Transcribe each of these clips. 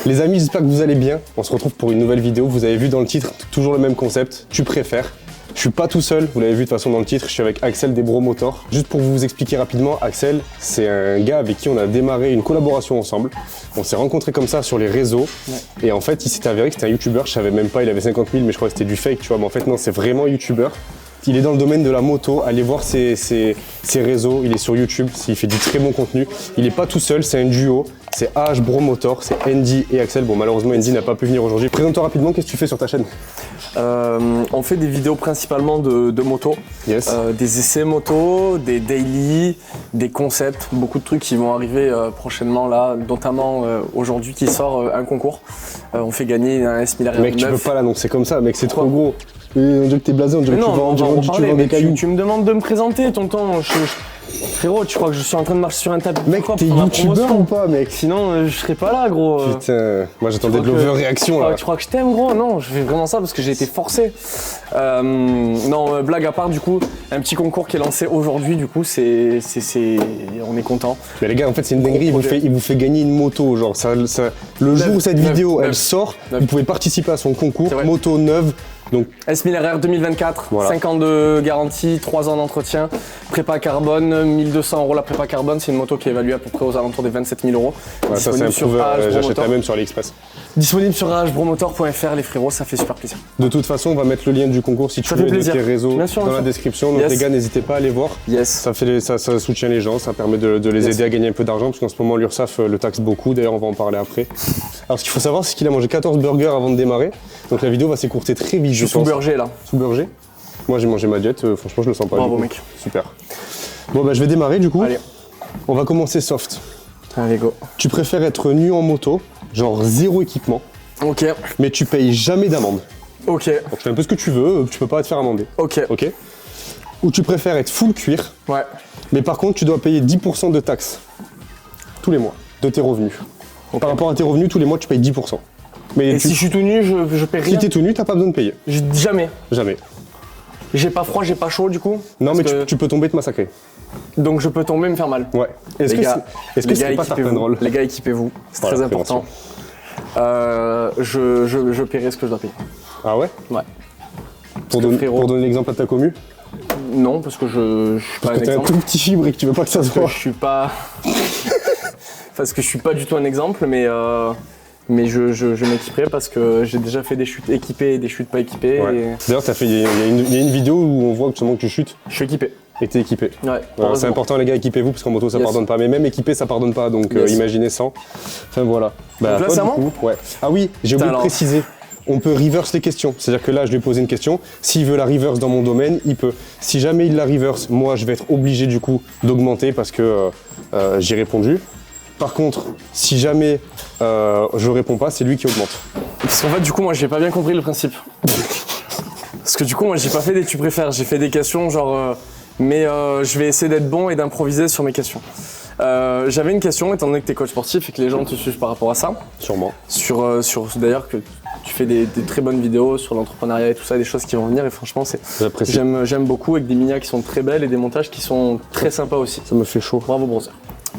Les amis, j'espère que vous allez bien. On se retrouve pour une nouvelle vidéo. Vous avez vu dans le titre, toujours le même concept. Tu préfères. Je suis pas tout seul, vous l'avez vu de toute façon dans le titre, je suis avec Axel des Bro Motors. Juste pour vous expliquer rapidement, Axel, c'est un gars avec qui on a démarré une collaboration ensemble. On s'est rencontrés comme ça sur les réseaux. Ouais. Et en fait, il s'est avéré que c'était un youtubeur, je savais même pas, il avait 50 000, mais je crois que c'était du fake, tu vois. Mais en fait, non, c'est vraiment youtubeur. Il est dans le domaine de la moto, allez voir ses réseaux, il est sur YouTube, il fait du très bon contenu. Il n'est pas tout seul, c'est un duo, c'est AH Bro Motor, c'est Andy et Axel. Bon, malheureusement, Andy n'a pas pu venir aujourd'hui. Présente-toi rapidement, qu'est-ce que tu fais sur ta chaîne? On fait des vidéos principalement de moto, yes. Des essais moto, des daily, des concepts, beaucoup de trucs qui vont arriver prochainement là, notamment aujourd'hui qui sort un concours. On fait gagner un S1000 RR9. Mec, tu peux pas l'annoncer comme ça, mec, c'est trop gros. On dirait que t'es blasé, on dirait que tu vends des cailloux. Tu me demandes de me présenter, tonton. Frérot, tu crois que je suis en train de marcher sur un tapis? Mec, t'es youtubeur ou pas, mec? Sinon, je serais pas là, gros. Putain, moi j'attendais de l'overréaction là. Tu crois que je t'aime, gros? Non, je fais vraiment ça parce que j'ai été forcé. Non, blague à part, du coup, un petit concours qui est lancé aujourd'hui, du coup, on est content. Mais les gars, en fait, c'est une dinguerie, il vous fait gagner une moto, genre, le jour où cette vidéo, elle sort, vous pouvez participer à son concours, moto neuve. Donc, S1000 RR 2024, voilà. 5 ans de garantie, 3 ans d'entretien, prépa carbone, 1200 € la prépa carbone, c'est une moto qui est évaluée à peu près aux alentours des 27 000 €. Ouais, ça c'est un prouveur, j'achèterais même sur AliExpress. Disponible sur ahbromotor.fr les frérots, ça fait super plaisir. De toute façon, on va mettre le lien du concours si tu veux de tes réseaux dans la description. Donc les gars, n'hésitez pas à aller voir. Ça soutient les gens, ça permet de les aider à gagner un peu d'argent parce qu'en ce moment l'URSSAF le taxe beaucoup, d'ailleurs on va en parler après. Alors ce qu'il faut savoir, c'est qu'il a mangé 14 burgers avant de démarrer, donc la vidéo va s'écourter très vite. Je suis sous burger là. Sous burger. Moi j'ai mangé ma jet, franchement je le sens pas. Bravo mec. Super. Bon bah je vais démarrer du coup. Allez. On va commencer soft. Allez go. Tu préfères être nu en moto, genre zéro équipement. Ok. Mais tu payes jamais d'amende. Ok. Donc tu fais un peu ce que tu veux, tu peux pas te faire amender. Ok. Ok. Ou tu préfères être full cuir. Ouais. Mais par contre tu dois payer 10% de taxes. Tous les mois. De tes revenus. Okay. Par rapport à tes revenus, tous les mois tu payes 10%. Mais si je suis tout nu, je paie rien? Si t'es tout nu, t'as pas besoin de payer. Jamais. Jamais. J'ai pas froid, j'ai pas chaud du coup? Non mais tu peux tomber et te massacrer. Donc je peux tomber et me faire mal? Ouais. Est-ce que c'est pas certain drôle? Les gars, équipez-vous, c'est très important. Je paierai ce que je dois payer. Ah ouais? Ouais. Pour donner l'exemple à ta commu? Non, parce que je suis pas un exemple. Parce que t'es un tout petit fibre et que tu veux pas que ça se voit. Je suis pas... Parce que je suis pas du tout un exemple, mais je m'équiperai parce que j'ai déjà fait des chutes équipées et des chutes pas équipées. Ouais. Et... D'ailleurs, il y a une vidéo où on voit que tu chutes. Je suis équipé. Et t'es équipé. Ouais. Voilà, c'est important les gars, équipez-vous parce qu'en moto ça pardonne pas. Mais même équipé ça pardonne pas, donc imaginez sans. Enfin voilà. Bah, donc là, c'est moi ? Ouais. Ah oui, j'ai oublié de préciser. On peut reverse les questions. C'est-à-dire que là, je lui ai posé une question. S'il veut la reverse dans mon domaine, il peut. Si jamais il la reverse, moi je vais être obligé du coup d'augmenter parce que j'ai répondu. Par contre, si jamais je réponds pas, c'est lui qui augmente. Parce qu'en fait, du coup, moi, j'ai pas bien compris le principe. Parce que du coup, moi, j'ai pas fait des tu préfères. J'ai fait des questions genre, mais je vais essayer d'être bon et d'improviser sur mes questions. J'avais une question, étant donné que t'es coach sportif et que les gens te suivent par rapport à ça. Sûrement. Sur d'ailleurs que tu fais des très bonnes vidéos sur l'entrepreneuriat et tout ça, des choses qui vont venir et franchement, j'aime beaucoup avec des minias qui sont très belles et des montages qui sont très sympas aussi. Ça me fait chaud. Bravo, brother.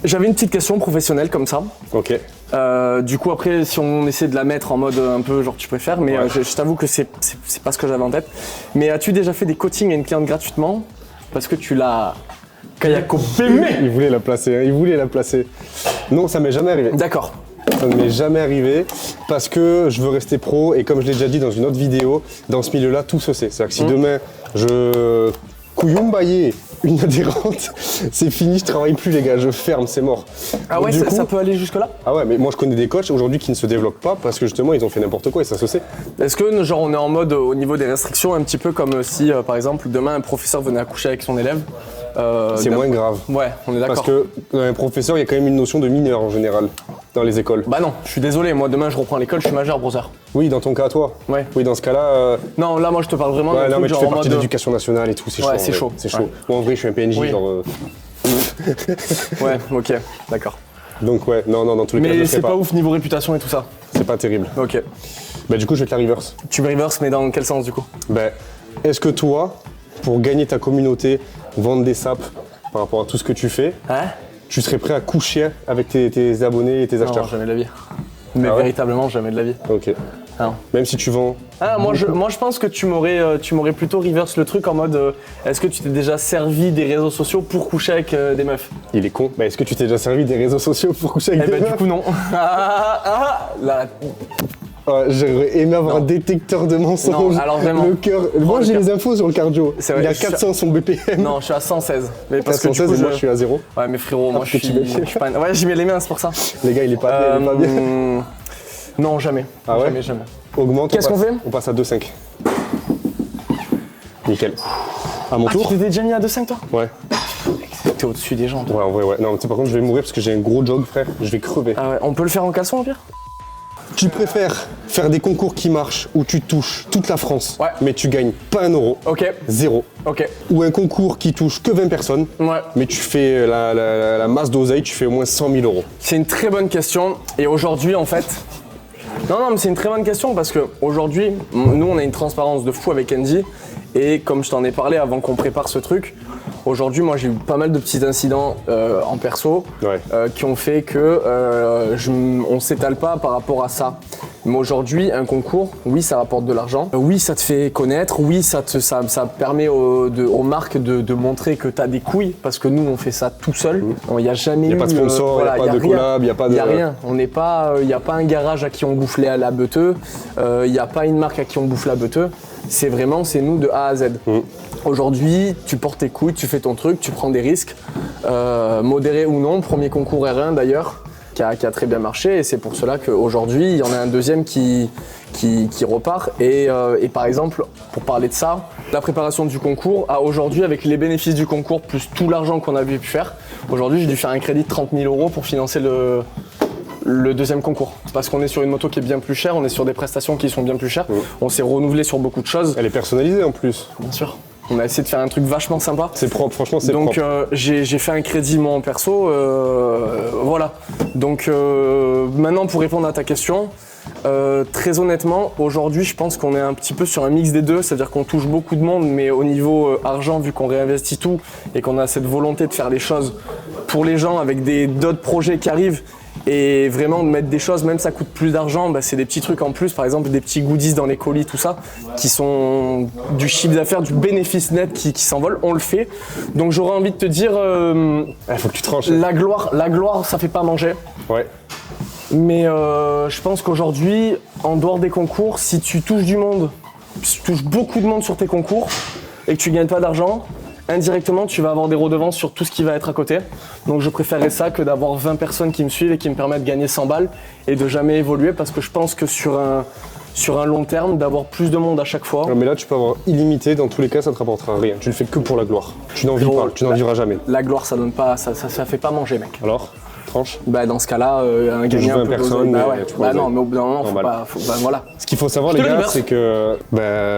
J'avais une petite question professionnelle comme ça. Ok. Du coup après si on essaie de la mettre en mode un peu genre tu préfères, mais je t'avoue que c'est pas ce que j'avais en tête. Mais as-tu déjà fait des coachings à une cliente gratuitement parce que tu l'as Kayakopémé? Il voulait la placer, hein, il voulait la placer. Non, ça m'est jamais arrivé. D'accord. Ça ne m'est jamais arrivé parce que je veux rester pro et comme je l'ai déjà dit dans une autre vidéo, dans ce milieu-là tout se sait. C'est-à-dire que si demain je couillumbaillais une adhérente, c'est fini, je travaille plus les gars, je ferme, c'est mort. Ah ouais, ça peut aller jusque là? Ah ouais, mais moi je connais des coachs aujourd'hui qui ne se développent pas parce que justement ils ont fait n'importe quoi et ça se sait. Est-ce que genre on est en mode au niveau des restrictions un petit peu comme si par exemple demain un professeur venait accoucher avec son élève? C'est moins grave. Ouais, on est d'accord. Parce que un professeur, il y a quand même une notion de mineur en général dans les écoles. Bah non, je suis désolé, moi demain je reprends l'école, je suis majeur, brother. Oui, dans ton cas, toi. Ouais. Oui, dans ce cas-là. Non, là moi je te parle vraiment d'un truc mais tu genre fais en partie mode de l'éducation nationale et tout, c'est chaud. Ouais, c'est chaud. C'est chaud. Moi en vrai, je suis un PNJ, genre. Ouais, ok, d'accord. Donc ouais, non, dans tous les cas, je mais le c'est ferai pas ouf niveau réputation et tout ça. C'est pas terrible. Ok. Bah du coup, je vais te la reverse. Tu me reverse, mais dans quel sens du coup? Bah, est-ce que toi, pour gagner ta communauté, vendre des sapes par rapport à tout ce que tu fais, hein, tu serais prêt à coucher avec tes abonnés et tes acheteurs? Non, jamais de la vie. Mais Ah ouais véritablement, jamais de la vie. Ok. Ah non. Même si tu vends. Ah, moi, je pense que tu m'aurais plutôt reverse le truc en mode est-ce que tu t'es déjà servi des réseaux sociaux pour coucher avec des meufs? Il est con. Bah, est-ce que tu t'es déjà servi des réseaux sociaux pour coucher avec Eh des bah, du meufs? coup, non. Là, Ouais, j'aurais aimé avoir un détecteur de mensonges. Non, alors vraiment. Le cœur. Moi, le j'ai cœur. les infos sur le cardio. C'est vrai, Il a je suis 400 son BPM. non, je suis à 116. Mais parce que 416 du coup, et moi, je suis à 0. Ouais, mais frérot, moi, Ah, je que tu mets. suis pas. Ouais, j'y mets les mains, c'est pour ça. Les gars, il est pas bien. Il est pas bien. Non, jamais. Ah ouais? Jamais. Augmente. Qu'est-ce qu'on fait? On passe à 2,5. Nickel. À mon Ah, tu tour? t'étais déjà mis à 2,5 toi? Ouais. T'es au-dessus des gens, toi. Ouais, en vrai, ouais. Non, tu sais, par contre, je vais mourir parce que j'ai un gros jog, frère. Je vais crever. Ah ouais, on peut le faire en caleçon au pire? Tu préfères faire des concours qui marchent où tu touches toute la France, Ouais. mais tu gagnes pas 1 euro, Ok, 0, ok. ou un concours qui touche que 20 personnes, Ouais. mais tu fais la masse d'oseille, tu fais au moins 100 000 euros. C'est une très bonne question. Et aujourd'hui, en fait. Non, mais c'est une très bonne question parce qu'aujourd'hui, nous, on a une transparence de fou avec Andy. Et comme je t'en ai parlé avant qu'on prépare ce truc, aujourd'hui, moi, j'ai eu pas mal de petits incidents en perso Ouais. qui ont fait que on s'étale pas par rapport à ça. Mais aujourd'hui, un concours, oui, ça rapporte de l'argent. Oui, ça te fait connaître. Oui, ça permet aux marques de montrer que tu as des couilles. Parce que nous, on fait ça tout seul. Il n'y a jamais eu... Il n'y a pas de sponsor, il n'y a pas de collab, il n'y a pas de... Il n'y a rien. On n'est pas... Il n'y a pas un garage à qui on bouffe la beuteux. Il n'y a pas une marque à qui on bouffe la beuteux. C'est nous de A à Z. Aujourd'hui, tu portes tes couilles, tu fais ton truc, tu prends des risques. Modérés ou non. Premier concours R1 d'ailleurs. Qui a très bien marché et c'est pour cela qu'aujourd'hui il y en a un deuxième qui repart et par exemple pour parler de ça, la préparation du concours à aujourd'hui avec les bénéfices du concours plus tout l'argent qu'on avait pu faire, aujourd'hui j'ai dû faire un crédit de 30 000 euros pour financer le deuxième concours parce qu'on est sur une moto qui est bien plus chère, on est sur des prestations qui sont bien plus chères, on s'est renouvelé sur beaucoup de choses. Elle est personnalisée en plus. Bien sûr. On a essayé de faire un truc vachement sympa. C'est propre, franchement c'est propre. Donc j'ai fait un crédit moi en perso, voilà. Donc maintenant pour répondre à ta question, très honnêtement, aujourd'hui je pense qu'on est un petit peu sur un mix des deux, c'est-à-dire qu'on touche beaucoup de monde, mais au niveau argent, vu qu'on réinvestit tout et qu'on a cette volonté de faire les choses pour les gens avec d'autres projets qui arrivent, et vraiment de mettre des choses, même ça coûte plus d'argent, bah c'est des petits trucs en plus, par exemple des petits goodies dans les colis, tout ça, qui sont du chiffre d'affaires, du bénéfice net qui s'envole, on le fait. Donc j'aurais envie de te dire, Faut que tu tranches. la gloire ça fait pas manger. Ouais. Mais je pense qu'aujourd'hui, en dehors des concours, si tu touches du monde, si tu touches beaucoup de monde sur tes concours et que tu gagnes pas d'argent, indirectement, tu vas avoir des redevances sur tout ce qui va être à côté. Donc je préférerais ça que d'avoir 20 personnes qui me suivent et qui me permettent de gagner 100 balles et de jamais évoluer parce que je pense que sur un long terme, d'avoir plus de monde à chaque fois. Non, mais là tu peux avoir illimité, dans tous les cas ça te rapportera rien. Tu le fais que pour la gloire. Tu n'en vis pas, tu n'en vivras jamais. La gloire, ça donne pas, ça fait pas manger, mec. Alors, tranche. Bah dans ce cas-là, un Touche gagner un 20 peu personnes, bah mais ouais. tu Bah vois, non, mais au bout d'un moment, normal. bah voilà. Ce qu'il faut savoir Je les te le gars, reverse. c'est que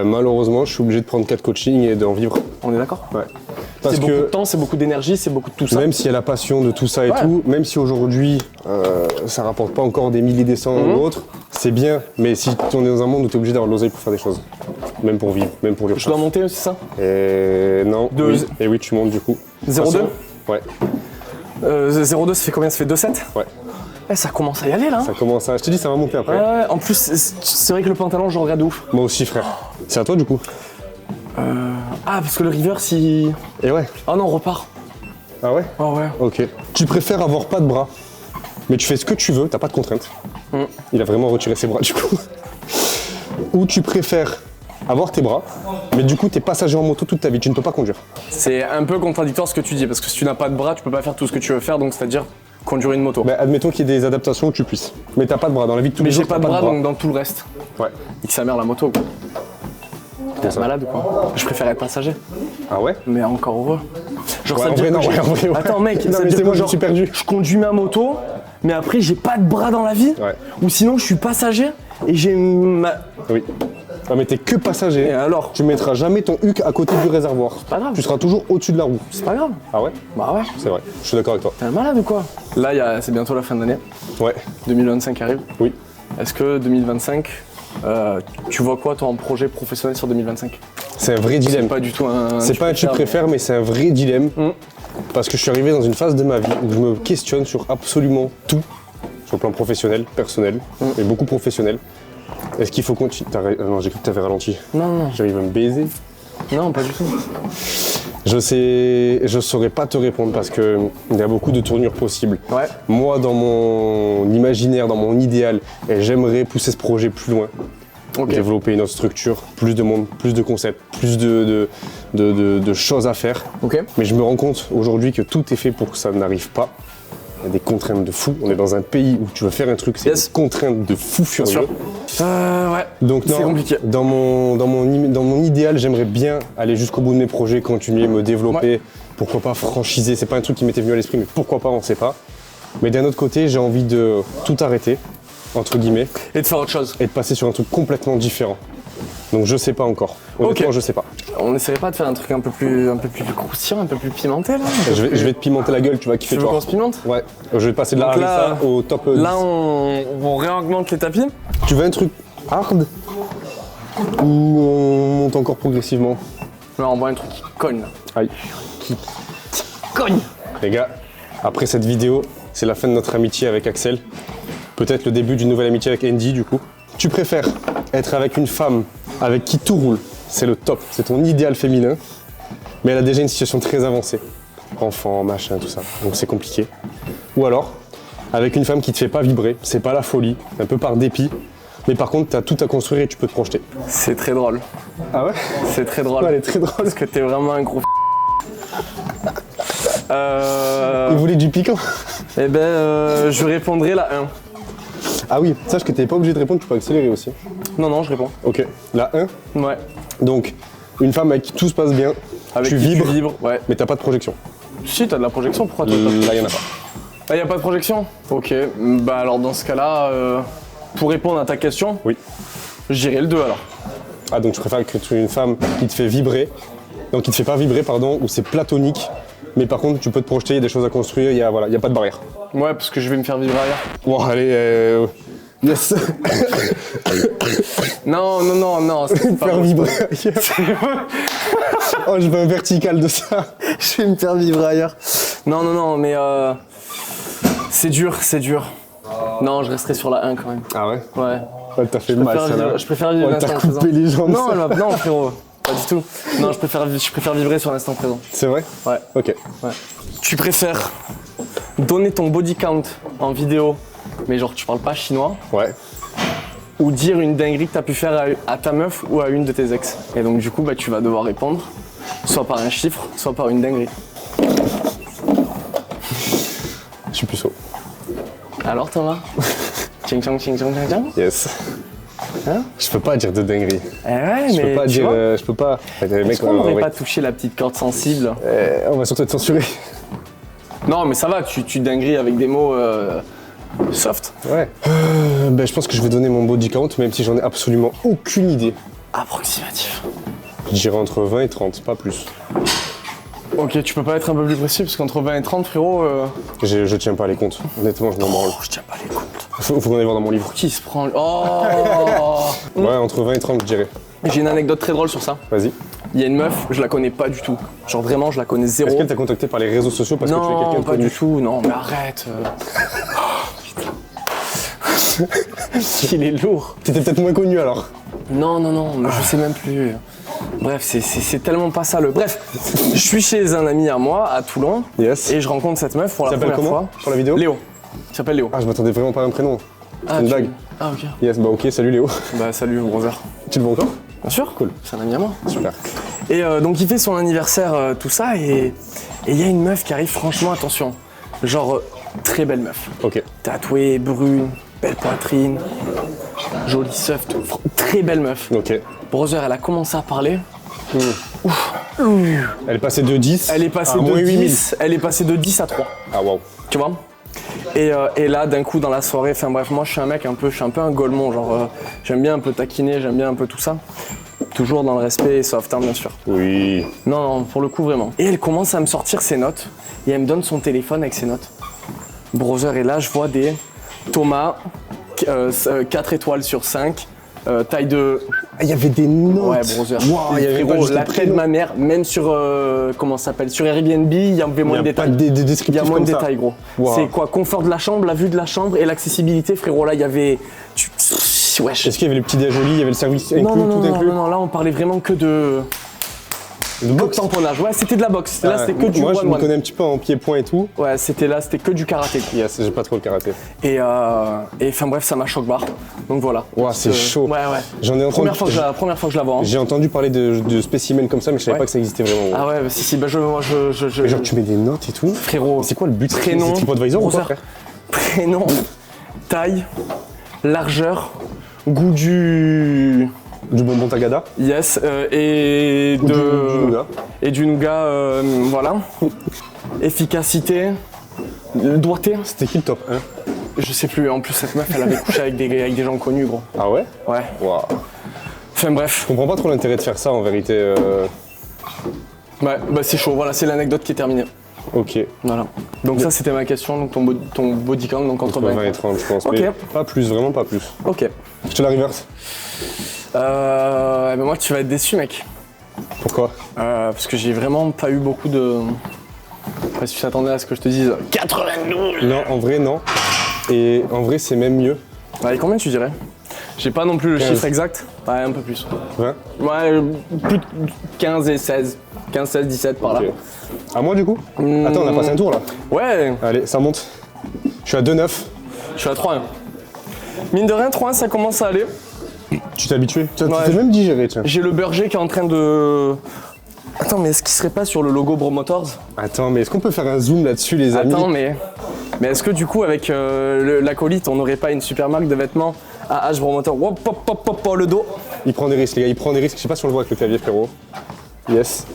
malheureusement je suis obligé de prendre 4 coachings et d'en vivre. On est d'accord? Ouais. Parce C'est beaucoup de que temps, c'est beaucoup d'énergie, c'est beaucoup de tout ça. même s'il y a la passion de tout ça et Ouais. tout, même si aujourd'hui ça rapporte pas encore des milliers, des cents ou autres, c'est bien, mais si on est dans un monde où tu es obligé d'avoir de l'oseille pour faire des choses, même pour vivre, même pour Je l'urgence. dois monter, c'est ça? Et non, Deux- oui. Et oui, tu montes du coup. 0,2? Ouais, 0,2 ça fait combien? Ça fait 2,7? ouais. Eh, ça commence à y aller là. Ça commence à... Je te dis, ça va monter après. Ouais, en plus, c'est vrai que le pantalon, je le regarde de ouf. Moi aussi, frère. C'est à toi du coup. Ah, parce que le river, si. Et ouais. Ah non, on repart. Ah ouais? Ah ouais. Ok. Tu préfères avoir pas de bras, mais tu fais ce que tu veux, t'as pas de contraintes. Il a vraiment retiré ses bras du coup. Ou tu préfères avoir tes bras, mais du coup t'es passager en moto toute ta vie, tu ne peux pas conduire. C'est un peu contradictoire ce que tu dis, parce que si tu n'as pas de bras, tu peux pas faire tout ce que tu veux faire, donc c'est-à-dire conduire une moto. Bah, admettons qu'il y ait des adaptations où tu puisses. Mais t'as pas de bras dans la vie de tous Mais les j'ai jours. pas de t'as bras, donc dans tout le reste. Ouais. Et que sa mère la moto, quoi. T'es ça malade ou quoi? Je préfère être passager, Ah ouais? mais encore heureux. Genre, Ouais, ça veut en dire vrai, que non, j'ai- ouais, en vrai, ouais. Attends, mec, Non, ça veut mais dire c'est que moi, je genre, suis perdu. je conduis ma moto, mais après, j'ai pas de bras dans la vie. Ouais. Ou sinon, je suis passager et j'ai ma. Oui. Ah mais t'es que passager. Et alors? Tu mettras jamais ton huc à côté du réservoir. pas grave. Tu seras toujours au-dessus de la roue. C'est pas grave. Ah ouais? Bah ouais. C'est vrai. Je suis d'accord avec toi. T'es un malade ou quoi? Là, c'est bientôt la fin d'année. Ouais. 2025 arrive. Oui. Est-ce que 2025, tu vois quoi toi en projet professionnel sur 2025? C'est un vrai C'est dilemme. pas du tout un. C'est pas un tu préfères, mais c'est un vrai dilemme. Parce que je suis arrivé dans une phase de ma vie où je me questionne sur absolument tout. sur le plan professionnel, personnel, et beaucoup professionnel. Est-ce qu'il faut continuer? Non, j'ai cru que t'avais ralenti. Non. J'arrive à me baiser. Non, pas du tout. Je saurais pas te répondre parce que il y a beaucoup de tournures possibles. Ouais. Moi, dans mon imaginaire, dans mon idéal, j'aimerais pousser ce projet plus loin. Ok. Développer une autre structure, plus de monde, plus de concepts, plus de choses à faire. Ok. Mais je me rends compte aujourd'hui que tout est fait pour que ça n'arrive pas. Il y a des contraintes de fou. On est dans un pays où tu veux faire un truc, c'est Yes. des contraintes de fou furieux. sûr. Ouais. Donc C'est non, compliqué. dans mon idéal, j'aimerais bien aller jusqu'au bout de mes projets, continuer, me développer. Ouais. Pourquoi pas franchiser, c'est pas un truc qui m'était venu à l'esprit, mais pourquoi pas, on sait pas. Mais d'un autre côté, j'ai envie de tout arrêter, entre guillemets, Et de faire autre chose. et de passer sur un truc complètement différent. Donc je sais pas encore. Honnêtement, Ok. je sais pas. On n'essaierait pas de faire un truc un peu plus croustillant, un peu plus pimenté là? Je vais te pimenter la gueule, tu vas kiffer Tu veux toi. qu'on se pimente? Ouais, je vais passer de la Donc là- harissa au top 10. Là, on réaugmente les tapis. Tu veux un truc hard ou on monte encore progressivement? Là, on voit un truc qui cogne là. Aïe. Cogne! Les gars, après cette vidéo, c'est la fin de notre amitié avec Axel. Peut-être le début d'une nouvelle amitié avec Andy du coup. Tu préfères être avec une femme avec qui tout roule, c'est le top, c'est ton idéal féminin, mais elle a déjà une situation très avancée. Enfant, machin, tout ça, donc c'est compliqué. Ou alors, avec une femme qui te fait pas vibrer, c'est pas la folie, un peu par dépit, mais par contre t'as tout à construire et tu peux te projeter. C'est très drôle. Ah ouais? C'est très drôle. Ouais, elle est très drôle. Parce que t'es vraiment un gros. Il voulait du piquant. Eh ben, je répondrai la 1. Ah oui, sache que t'es pas obligé de répondre, tu peux accélérer aussi. Non, je réponds. Ok, la 1. Ouais. Donc, une femme avec qui tout se passe bien, Avec tu qui vibres, tu vibres, ouais. mais t'as pas de projection. Si, t'as de la projection, pourquoi toi Là, y'en a pas. Ah, y a pas de projection? Ok, bah alors dans ce cas-là, pour répondre à ta question, Oui. j'irai le 2 alors. Ah, donc tu préfères que tu aies une femme qui te fait vibrer, donc qui te fait pas vibrer, pardon, ou c'est platonique, mais par contre tu peux te projeter, il y a des choses à construire, il y a pas de barrière. Ouais, parce que je vais me faire vibrer ailleurs. Bon, allez, yes. Non, c'est pas Faire bon. vibrer ailleurs. Oh, je veux un vertical de ça. Je vais me faire vibrer ailleurs. Non, mais c'est dur. Non, je resterai sur la 1 quand même. Ah ouais? Ouais. Ouais, t'as fait mal, ça là. Je préfère vivre Ouais, l'instant t'as présent. coupé les jambes. Non, ça. non, frérot, pas du tout. Non, je préfère vibrer sur l'instant présent. C'est vrai? Ouais. Ok. Tu préfères donner ton body count en vidéo, mais genre tu parles pas chinois, Ouais. ou dire une dinguerie que t'as pu faire à ta meuf ou à une de tes ex. Et donc du coup, bah, tu vas devoir répondre, soit par un chiffre, soit par une dinguerie. Je suis puceau. Alors Thomas? Ching chong ching chong ching chong? Yes. Hein? Je peux pas dire de dinguerie. Eh ouais, Je mais peux pas tu dire. vois, Je peux pas. Les mecs, est-ce qu'on n'aurait ouais. pas touché la petite corde sensible? On va surtout être censuré. Non, mais ça va, tu dingueries avec des mots soft. Ouais. Ben, je pense que je vais donner mon body count, même si j'en ai absolument aucune idée. Approximatif. Je dirais entre 20 et 30, pas plus. Ok, tu peux pas être un peu plus précis, parce qu'entre 20 et 30, frérot, Je tiens pas les comptes. Honnêtement, je m'en branle. je tiens pas les comptes. Faut qu'on aille voir dans mon livre. Qui se prend... Oh Ouais, entre 20 et 30, je dirais. J'ai une anecdote très drôle sur ça. Vas-y. Il y a une meuf, je la connais pas du tout. Genre vraiment, je la connais zéro. Est-ce qu'elle t'a contacté par les réseaux sociaux parce que tu es quelqu'un Non, de pas connu? du tout, non, mais arrête. Il est lourd. T'étais peut-être moins connu alors. Non, mais je sais même plus. Bref, c'est tellement pas ça le... Bref, je suis chez un ami à moi, à Toulon, Yes. et je rencontre cette meuf pour Tu la t'appelles première comment fois. sur la vidéo? Léo. Il s'appelle Léo. Ah, je m'attendais vraiment pas à un prénom. C'est une blague. Ah, ok. Yes, bah ok, salut Léo. Bah, salut, brother. Tu le vois encore? Bien sûr, Cool. c'est un ami à moi. Super. Et donc il fait son anniversaire, tout ça, et il y a une meuf qui arrive, franchement, attention. Genre, très belle meuf. Ok. Tatouée, brune, belle poitrine, jolie seuf, très belle meuf. Ok. Brother, elle a commencé à parler. Elle est passée de 10 Elle est passée à moins de 8000. 10, elle est passée de 10 à 3. Ah waouh. Tu vois? Et là, d'un coup, dans la soirée, enfin bref, moi je suis un mec je suis un peu un golemon, genre j'aime bien un peu taquiner, j'aime bien un peu tout ça. Toujours dans le respect et soft, hein, bien sûr. Oui. Non, pour le coup, vraiment. Et elle commence à me sortir ses notes, et elle me donne son téléphone avec ses notes. Brother, et là, je vois des Thomas, 4 étoiles sur 5, taille de... Ah, il y avait des notes. Ouais, brother. Wow, il y avait pas Frérot, juste la les tête de prénoms. ma mère, même sur, comment ça s'appelle, sur Airbnb, il y avait moins de Il y a pas détails. des Il y descriptifs a moins comme de ça. détails, gros. Wow. C'est quoi? Confort de la chambre, la vue de la chambre et l'accessibilité, frérot. Là, il y avait... Wesh. Est-ce qu'il y avait le petit déjeuner, il y avait le service inclus, Non, tout inclus? non, là, on parlait vraiment que de... De boxe. tamponnage. Ouais, c'était de la boxe. Là, c'était que du Moi, je me one-one. connais un petit peu en pied-point et tout. Ouais, c'était que du karaté. Yes, j'ai pas trop le karaté. Et enfin bref, ça m'a choc barre. Donc voilà. Ouah, c'est chaud. Ouais, ouais. J'en ai entendu. Première fois que je la vois. Hein. J'ai entendu parler de spécimens comme ça, mais je savais Ouais. pas que ça existait vraiment. Ah ouais, bah, si, bah Mais genre, tu mets des notes et tout. Frérot. C'est quoi le but? Prénom. C'est TripAdvisor ou quoi, browser, frère? Prénom, taille, largeur, goût du... Du bonbon Tagada? Yes, et Du de... nougat. Et du nougat, voilà. Efficacité, doigté, C'était qui le top 1? je sais plus. En plus, cette meuf, elle avait couché avec des gens connus, gros. Ah ouais? Ouais. Waouh. Enfin bref. Je comprends pas trop l'intérêt de faire ça en vérité. Ouais, bah c'est chaud. Voilà, c'est l'anecdote qui est terminée. Ok. Voilà. Donc ça, c'était ma question. Donc ton body count, donc entre 20 20. et 30, je pense. Ok. Mais pas plus, vraiment pas plus. Ok. Je te la reverse. Ben moi, tu vas être déçu, mec. Pourquoi? Parce que j'ai vraiment pas eu beaucoup de... Après, si tu t'attendais à ce que je te dise 92. Non, en vrai, non. Et en vrai, c'est même mieux. Allez, combien tu dirais? J'ai pas non plus le 15. chiffre exact. Ouais, un peu plus. 20? Ouais, plus de 15 et 16. 15, 16, 17 par là. Ok. À moi, du coup? Attends, on a passé un tour là. Ouais, Allez, ça monte. Je suis à 2,9. je suis à 3-1. Mine de rien, 3-1, ça commence à aller. Tu t'es habitué? Tu Ouais. t'es même digéré, tiens. J'ai le Berger qui est en train de... Attends, mais est-ce qu'il serait pas sur le logo Bro Motors? Attends, mais est-ce qu'on peut faire un zoom là-dessus, les amis? Attends, mais est-ce que du coup, avec l'acolyte, on n'aurait pas une super marque de vêtements à H Bro Motors? Hop, hop, hop, hop, hop, le dos. Il prend des risques, les gars, il prend des risques. Je sais pas si on le voit avec le clavier, frérot. Yes.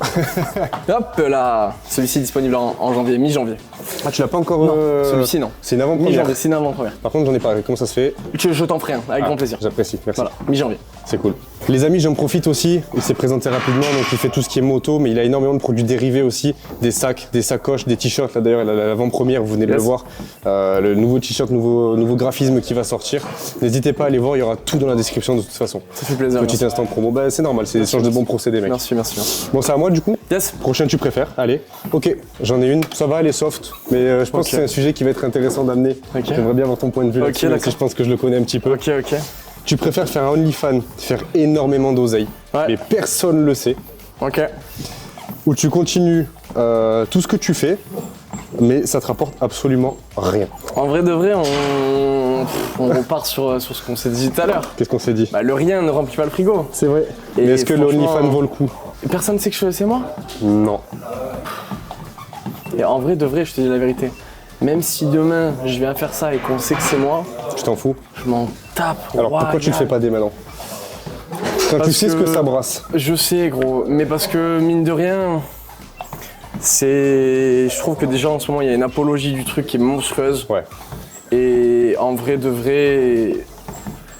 Hop là. Celui-ci est disponible en janvier, mi-janvier. Ah, tu l'as pas encore. Non, celui-ci, non. C'est une avant-première. Mi-janvier, c'est une avant-première. Par contre, j'en ai parlé. Comment ça se fait? Je t'en ferai un, avec grand plaisir. J'apprécie, merci. Voilà, mi-janvier. C'est cool. Les amis, j'en profite aussi. Il s'est présenté rapidement, donc il fait tout ce qui est moto, mais il a énormément de produits dérivés aussi, des sacs, des sacoches, des t-shirts. Là d'ailleurs, l'avant-première, vous venez de le Yes. voir, le nouveau t-shirt, nouveau graphisme qui va sortir. N'hésitez pas à aller voir, il y aura tout dans la description de toute façon. Ça fait plaisir. Petit Merci. instant promo, bah, c'est normal, c'est l'échange de bons procédés, mec. Merci, merci, merci. Bon, c'est à moi du coup. Yes. Prochaine, tu préfères? Allez. Ok, j'en ai une. Ça va, elle est soft, mais je pense Ok. que c'est un sujet qui va être intéressant d'amener. Ok. J'aimerais bien avoir ton point de vue Ok, là-dessus, même si d'accord. je pense que je le connais un petit peu. Ok, ok. Tu préfères faire un OnlyFans, faire énormément d'oseille, Ouais. mais personne le sait, Ok. ou tu continues tout ce que tu fais, mais ça te rapporte absolument rien. En vrai de vrai, on repart sur ce qu'on s'est dit tout à l'heure. Qu'est-ce qu'on s'est dit? Bah, le rien ne remplit pas le frigo. C'est vrai. Et Mais est-ce que le franchement, OnlyFans vaut le coup? Personne ne sait que c'est moi. Non. Et en vrai de vrai, je te dis la vérité. Même si demain je viens faire ça et qu'on sait que c'est moi, Tu t'en fous? je m'en tape. Alors pourquoi tu le fais pas dès maintenant? Quand tu Parce sais ce que que- ça brasse. Je sais, gros, mais parce que mine de rien, je trouve que déjà en ce moment il y a une apologie du truc qui est monstrueuse. Ouais. Et en vrai de vrai,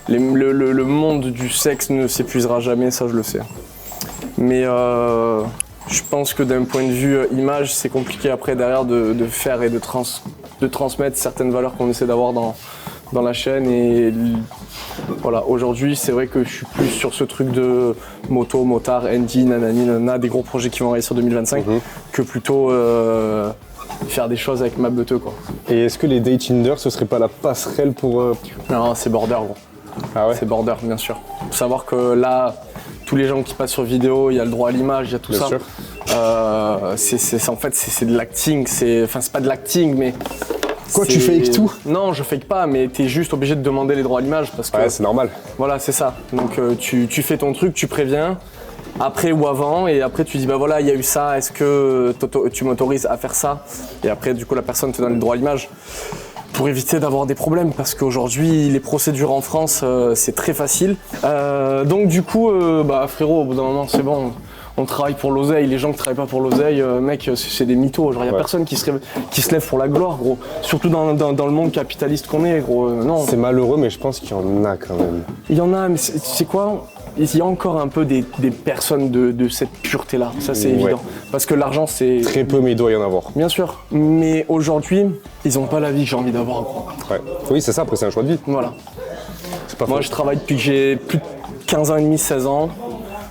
le monde du sexe ne s'épuisera jamais, ça je le sais. Mais je pense que d'un point de vue image, c'est compliqué après derrière de faire et de transmettre certaines valeurs qu'on essaie d'avoir dans la chaîne. Et voilà, aujourd'hui c'est vrai que je suis plus sur ce truc de moto, motard, ND, nanani, nanana, des gros projets qui vont arriver sur 2025, que plutôt faire des choses avec ma beuteux quoi. Et est-ce que les dates Tinder, ce serait pas la passerelle pour... Non, c'est border gros. Ah ouais? C'est border, bien sûr. Faut savoir que là, tous les gens qui passent sur vidéo, il y a le droit à l'image, il y a tout Bien ça. sûr. En fait, c'est de l'acting. Enfin, c'est pas de l'acting, mais. Quoi, tu fakes tout? Non, je fake pas, mais t'es juste obligé de demander les droits à l'image parce que. Ouais, c'est normal. Voilà, c'est ça. Donc, tu fais ton truc, tu préviens. Après ou avant, et après tu dis bah voilà, il y a eu ça, est-ce que tu m'autorises à faire ça? Et après, du coup, la personne te donne le droit à l'image. Pour éviter d'avoir des problèmes, parce qu'aujourd'hui les procédures en France c'est très facile. Donc du coup, bah frérot, au bout d'un moment c'est bon, on travaille pour l'oseille. Les gens qui travaillent pas pour l'oseille, mec, c'est des mythos. Genre y a personne qui se lève pour la gloire, gros. Surtout dans le monde capitaliste qu'on est, gros. Non. C'est malheureux, mais je pense qu'il y en a quand même. Il y en a, mais tu sais quoi? Il y a encore un peu des personnes de cette pureté-là, ça c'est Ouais. évident. Parce que l'argent c'est... Très peu, mais il doit y en avoir. Bien sûr, mais aujourd'hui, ils ont pas la vie que j'ai envie d'avoir, gros. Ouais. Oui, c'est ça, après c'est un choix de vie. Voilà. Pas Moi, faux. je travaille depuis que j'ai plus de 15 ans et demi, 16 ans.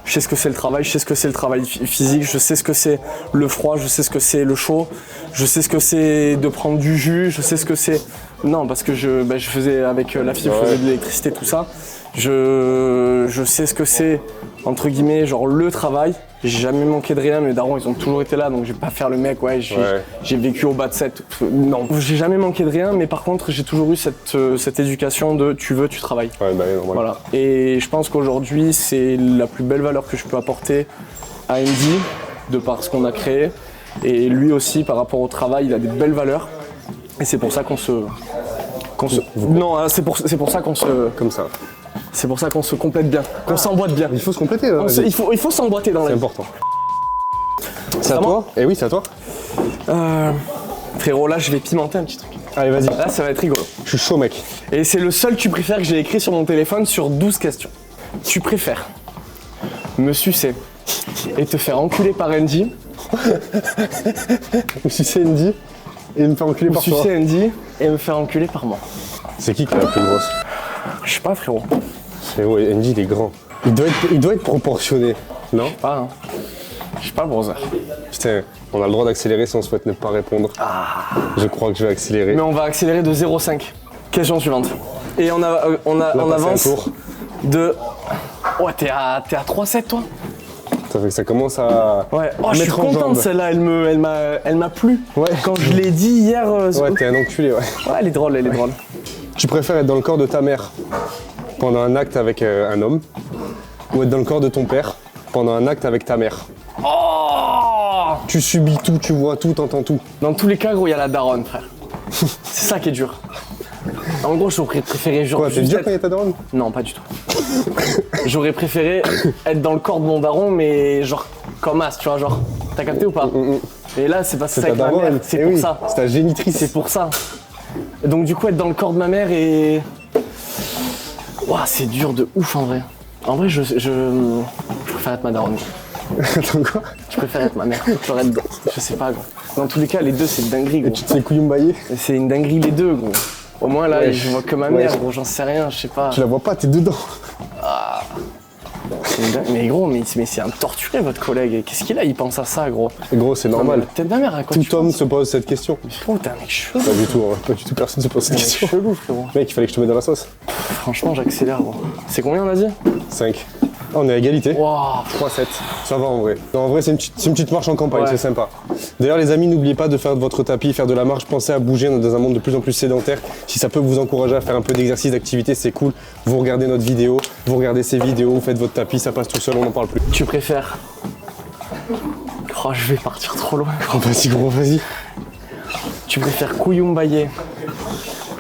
Je sais ce que c'est le travail, je sais ce que c'est le travail physique, je sais ce que c'est le froid, je sais ce que c'est le chaud, je sais ce que c'est de prendre du jus, je sais ce que c'est... Non, parce que je faisais avec la fille, je faisais de l'électricité, tout ça. Je sais ce que c'est, entre guillemets, genre le travail. J'ai jamais manqué de rien, mes darons, ils ont toujours été là, donc je vais pas faire le mec, j'ai vécu au bas de 7. Non, j'ai jamais manqué de rien, mais par contre, j'ai toujours eu cette éducation de tu veux, tu travailles. Ouais, bah, normal. Voilà. Et je pense qu'aujourd'hui, c'est la plus belle valeur que je peux apporter à Andy, de par ce qu'on a créé. Et lui aussi, par rapport au travail, il a des belles valeurs. Et c'est pour ça Non, c'est pour ça qu'on se... Comme ça. C'est pour ça qu'on se complète bien, qu'on s'emboîte bien. Il faut se compléter, là. Il faut s'emboîter dans la C'est vie. important. C'est à moi toi? Eh oui, c'est à toi. Frérot, là, je vais pimenter un petit truc. Allez, vas-y. Là, ça va être rigolo. Je suis chaud, mec. Et c'est le seul tu préfères que j'ai écrit sur mon téléphone sur 12 questions. Tu préfères me sucer et te faire enculer par Andy, Me sucer Andy et me faire enculer ou par toi. sucer Andy et me faire enculer par moi? C'est qui est la plus grosse? Je sais pas, frérot. C'est ouais, Andy, il est grand. Il doit être proportionné, non? Pas, hein. Je sais pas, brother. Putain, on a le droit d'accélérer si on souhaite ne pas répondre. Je crois que je vais accélérer. Mais on va accélérer de 0,5. Question suivante. Et on Là, avance passer un tour. de... Ouais, t'es à 3,7 toi? Ça fait que ça commence à Ouais. Oh, je suis mettre en content jambe. de celle-là, elle m'a plu. Ouais. Quand je l'ai dit hier... Ouais, t'es un enculé, ouais. Ouais, elle est drôle, elle est drôle. Tu préfères être dans le corps de ta mère pendant un acte avec un homme ou être dans le corps de ton père pendant un acte avec ta mère? Oh! Tu subis tout, tu vois tout, t'entends tout. Dans tous les cas, gros, il y a la daronne, frère. C'est ça qui est dur. En gros, j'aurais préféré genre... Quoi, t'es juste dur être- quand il y a ta daronne? Non, pas du tout. J'aurais préféré être dans le corps de mon daron, mais genre comme as, tu vois, genre... T'as capté ou pas? Et là, c'est passé ça ta avec ma mère, daronne. c'est Eh pour oui, ça. c'est ta génitrice. C'est pour ça. Et donc du coup, être dans le corps de ma mère et... Ouah, c'est dur de ouf en vrai. En vrai, je préfère être ma daronne. Attends quoi? Je préfère être ma mère. Je sais pas, gros. Dans tous les cas, les deux, c'est une dinguerie, gros. Tu te fais couillumbailler? C'est une dinguerie, les deux, gros. Au moins, là, Ouais. je vois que ma Ouais. mère, gros. J'en sais rien, je sais pas. Tu la vois pas, t'es dedans. C'est une dingue- Mais gros, mais c'est un torturé, votre collègue. Qu'est-ce qu'il a? Il pense à ça, gros. Gros, c'est Non, mais normal. la tête de ma mère, à quoi Tout tu homme penses? se pose cette question. Frérot, t'es un mec chelou. Pas du tout, hein. Pas du tout, personne se pose cette T'es un mec question. chelou, frérot. Mec, il fallait que je te mette dans la sauce. Franchement, j'accélère, gros. C'est combien, on a dit? 5. Ah, on est à égalité. Waouh. 3-7. Ça va en vrai. Non, en vrai, c'est une petite marche en campagne, Ouais. c'est sympa. D'ailleurs, les amis, n'oubliez pas de faire de votre tapis, faire de la marche, pensez à bouger. On est dans un monde de plus en plus sédentaire. Si ça peut vous encourager à faire un peu d'exercice, d'activité, c'est cool. Vous regardez notre vidéo, vous regardez ces vidéos, vous faites votre tapis, ça passe tout seul, on n'en parle plus. Tu préfères... Oh, je vais partir trop loin, gros. Vas-y, gros, vas-y. Tu préfères couillumbailler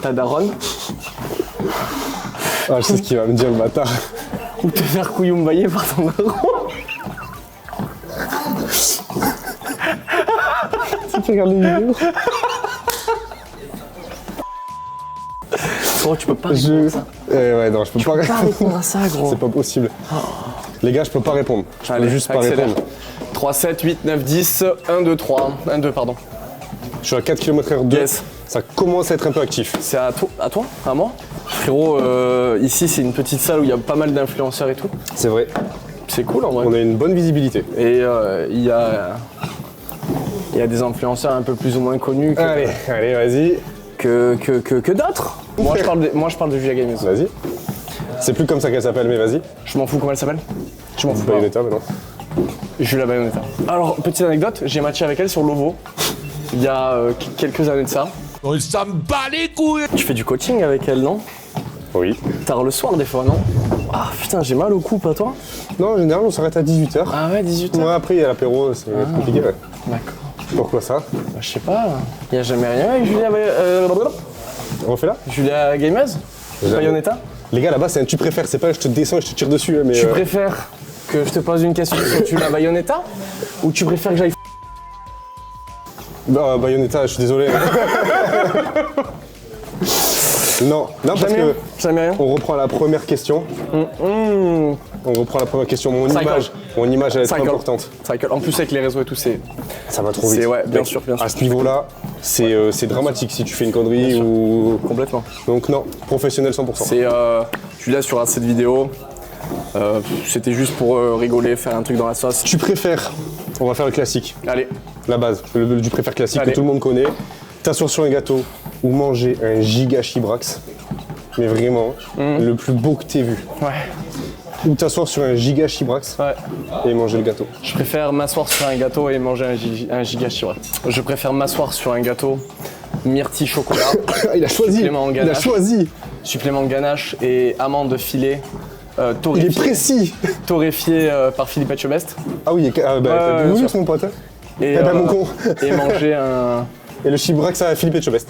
ta daronne Ah, je sais ce qu'il va me dire, le bâtard. ou te faire couillumbailler par ton daron? Tu regardes les vidéos? Gros, tu peux pas répondre à ça. Ouais, non, je peux pas Pas répondre. répondre à ça, gros. C'est pas possible. Les gars, je peux pas répondre. Je peux Allez, juste pas accélère. répondre. 3, 7, 8, 9, 10, 1, 2, 3. 1, 2, pardon. Je suis à 4 km/h 2. Yes. Ça commence à être un peu actif. C'est à toi? À moi? Frérot, ici, c'est une petite salle où il y a pas mal d'influenceurs et tout. C'est vrai. C'est cool, en vrai. On a une bonne visibilité. Et il y a des influenceurs un peu plus ou moins connus Allez, vas-y. que d'autres. Moi, je parle de Julia Gameuse. Vas-y. C'est plus comme ça qu'elle s'appelle, mais vas-y. Je m'en fous comment elle s'appelle. Je m'en fous pas. Bayonetta maintenant. Julia Bayonetta. Alors, petite anecdote, j'ai matché avec elle sur Lovo il y a quelques années de ça. Ça me bat les couilles. Tu fais du coaching avec elle, non? Oui. Tard le soir, des fois, non? Ah putain, j'ai mal au cou, pas toi? Non, en général, on s'arrête à 18h. Ah ouais, 18h. Ouais, après, il y a l'apéro, c'est compliqué. Ouais. D'accord. Pourquoi ça? Bah, je sais pas, il y a jamais rien avec On refait là? Julia Gameuse? Jamais. Bayonetta? Les gars, là-bas, c'est un tu préfères. C'est pas je te descends et je te tire dessus. Hein, mais Tu préfères que je te pose une question sur Julia Bayonetta? Ou tu préfères que j'aille Bayonetta, je suis désolé. Non, parce jamais, que jamais rien? on reprend la première question. On reprend la première question. Mon Ça image, elle est Ça trop colle. importante. Ça colle. En plus, avec les réseaux et tout, c'est... Ça va trop vite. C'est- ouais, bien Mec, sûr, bien sûr. À ce niveau-là, c'est dramatique si tu fais une connerie ou. Complètement. Donc non, professionnel 100%. C'est tu laisses, tu regardes cette vidéo. C'était juste pour rigoler, faire un truc dans la sauce. Tu préfères, on va faire le classique, Allez, la base, tu préfères classique Allez. que tout le monde connaît. T'asseoir sur un gâteau ou manger un giga chibrax, mais vraiment le plus beau que t'aies vu. ouais, Ou t'asseoir sur un giga chibrax ouais. et manger le gâteau. Je préfère m'asseoir sur un gâteau et manger un giga chibrax. Je préfère m'asseoir sur un gâteau myrtille chocolat, Il a choisi, Supplément en il a ganache. choisi, supplément ganache et amandes filées il est précis. torréfiées par Philippe Etchebest. Ah oui, t'as ouais, bien bien vu sûr. mon pote. Hein. Et, Eh ben, mon con. et manger un Et le chibrax à Philippe Etchebest.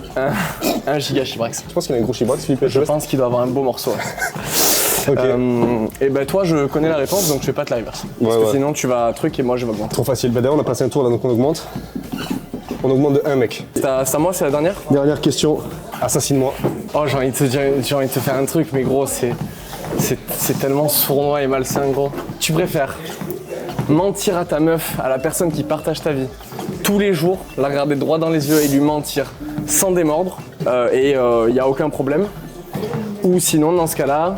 giga chibrax. Je pense qu'il a un gros chibrax, Philippe Je Etchebest. pense qu'il doit avoir un beau morceau. Ouais. Ok. Et ben toi, je connais la réponse, donc je vais pas te la reverse. Parce que ouais. sinon, tu vas truc et moi, je vais augmenter. Trop facile. Bah d'ailleurs, on a passé un tour là, donc on augmente. On augmente de 1 mec. C'est à moi, c'est la dernière. Dernière question. Assassine-moi. Oh, j'ai envie de te faire un truc, mais gros, c'est tellement sournois et malsain, gros. Tu préfères mentir à ta meuf, à la personne qui partage ta vie, tous les jours, la regarder droit dans les yeux et lui mentir sans démordre, et il n'y a aucun problème. Ou sinon, dans ce cas-là,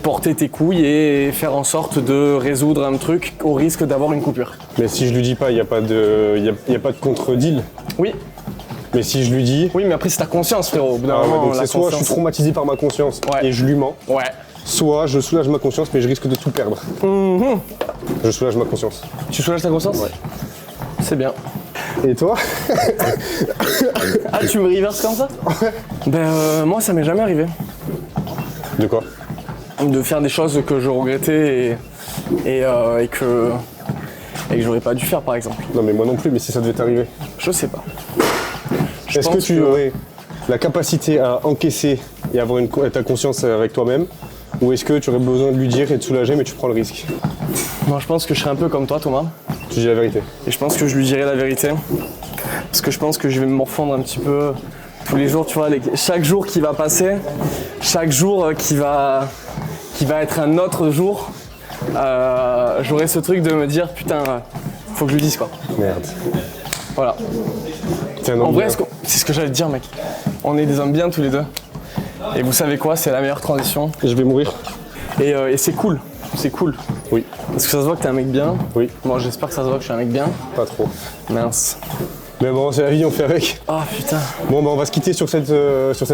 porter tes couilles et faire en sorte de résoudre un truc au risque d'avoir une coupure. Mais si je lui dis pas, il n'y a pas de contre-deal. Oui, Mais si je lui dis. oui, mais après c'est ta conscience, frérot. Au bout d'un Ah ouais, moment, donc la c'est soit je suis conscience- traumatisé par ma conscience Ouais. et je lui mens, Ouais. soit je soulage ma conscience mais je risque de tout perdre. Je soulage ma conscience. Tu soulages ta conscience? Ouais. C'est bien. Et toi? Ah, tu me reverses comme ça? Ben moi, ça m'est jamais arrivé De quoi? de faire des choses que je regrettais et que j'aurais pas dû faire, par exemple. Non mais moi non plus, mais si ça devait t'arriver. Je sais pas. Je Est-ce que pense tu aurais la capacité à encaisser et avoir ta conscience avec toi-même? Ou est-ce que tu aurais besoin de lui dire et de soulager mais tu prends le risque? Moi, je pense que je serais un peu comme toi, Thomas. Tu dis la vérité. Et je pense que je lui dirai la vérité. Parce que je pense que je vais me morfondre un petit peu tous les jours, tu vois. Chaque jour qui va passer, chaque jour qui va être un autre jour, j'aurai ce truc de me dire, putain, faut que je lui dise quoi. Merde. Voilà. T'es un homme En vrai, bien. c'est ce que j'allais te dire, mec. On est des hommes bien tous les deux. Et vous savez quoi, c'est la meilleure transition. Je vais mourir. Et c'est cool. C'est cool. Oui. Parce que ça se voit que t'es un mec bien. Oui. Moi, j'espère que ça se voit que je suis un mec bien. Pas trop. Mince. Mais bon, c'est la vie, on fait avec. Ah putain. Bon, bah, on va se quitter sur cette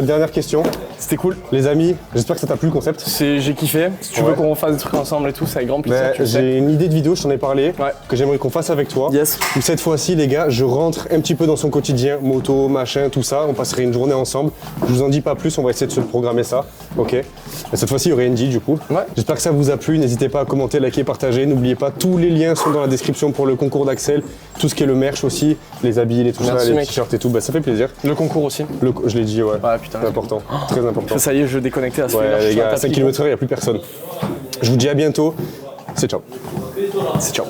dernière question. C'était cool. Les amis, j'espère que ça t'a plu le concept. J'ai kiffé. Si tu veux Ouais. qu'on fasse des trucs ensemble et tout, c'est avec grand plaisir. Bah, tu le sais. j'ai une idée de vidéo, je t'en ai parlé, Ouais. que j'aimerais qu'on fasse avec toi. Yes. Où cette fois-ci, les gars, je rentre un petit peu dans son quotidien, moto, machin, tout ça. On passerait une journée ensemble. Je vous en dis pas plus, on va essayer de se programmer ça. Ok. Et cette fois-ci, il y aurait Andy du coup. Ouais. J'espère que ça vous a plu. N'hésitez pas à commenter, liker, partager. N'oubliez pas, tous les liens sont dans la description pour le concours d'Axel. Tout ce qui est le merch aussi, les habits, les tout ça, Merci, les mec. t-shirts et tout. Bah, ça fait plaisir. Le concours aussi. Je l'ai dit, ouais. Ah, putain. C'est important. Très important. Ça y est, je déconnectais à ce Ouais, les gars, à 5 km/h, il n'y a plus personne. Je vous dis à bientôt. C'est ciao. C'est ciao.